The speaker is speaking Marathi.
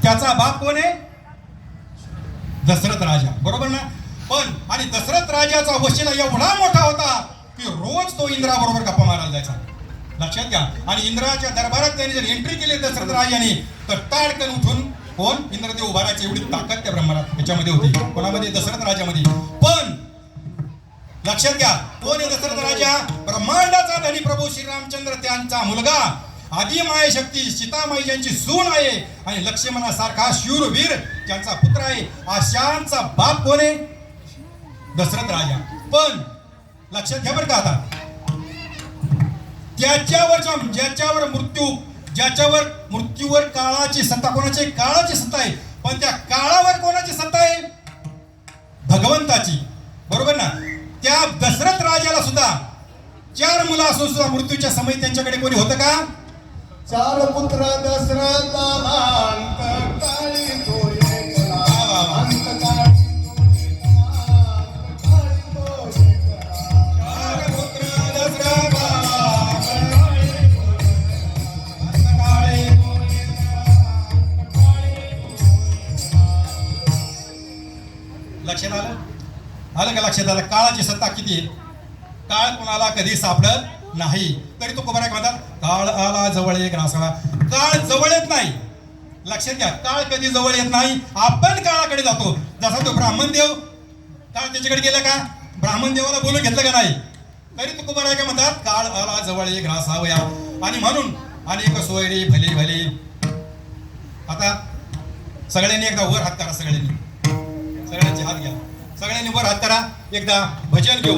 त्याचा बाप कोण आहे? दशरथ राजा, बरोबर ना? पण आणि दशरथ राजाचा वशिला एवढा मोठा होता की रोज तो इंद्राबरोबर गप्पा मारायला जायचा. लक्षात घ्या. आणि इंद्राच्या दरबारात त्यांनी जर एंट्री केली दशरथ राजाने तर ताडकन उठून कोण इंद्रदेव उभारायची एवढी ताकद त्या ब्रह्मरात याच्यामध्ये होती. कोणामध्ये? दशरथ राजामध्ये. पण लक्षात घ्या, कोण आहे दशरथ राजा? ब्रह्मांडाचा धनी प्रभू श्री रामचंद्र त्यांचा मुलगा, आदिमाय शक्ती सीतामाई ज्यांची सून आहे आणि लक्ष्मणासारखा शूरवीर ज्यांचा पुत्र आहे, अशांचा बाप कोण आहे? दशरथ राजा. पण लक्षात घ्या बरं का, आता ज्याच्यावर मृत्यूवर काळाची सत्ता, कोणाची? काळाची सत्ता आहे. पण त्या काळावर कोणाची सत्ता आहे? भगवंताची, बरोबर ना? त्या दशरथ राजाला सुद्धा 4 मुलं असून सुद्धा मृत्यूच्या समयी त्यांच्याकडे कोणी होतं का? 4 पुत्र दशरथ अंत काळी तो एकला, अंत काळी तो एकला, 4 पुत्र दशरथ लक्षात आलं का? लक्षात आलं? काळाची सत्ता किती आहे? काळ कोणाला कधी सापडत नाही. तरी तो कुमार म्हणतात काळ आला जवळ एक रासळा. काळ जवळ येत नाही. लक्षात घ्या, काळ कधी जवळ येत नाही, आपण काळाकडे जातो. जसा तो ब्राह्मण देव, काळ त्याच्याकडे गेला का? ब्राह्मण देवाला बोलून घेतलं का नाही? तरी तो कुमार म्हणतात काळ आला जवळ एक रासावया. आणि म्हणून अनेक सोयरे भले भले. आता सगळ्यांनी एकदा वर हात करा. सगळ्यांचे हात घ्या. सगळ्यांनी वर हात करा. एकदा भजन घेऊ.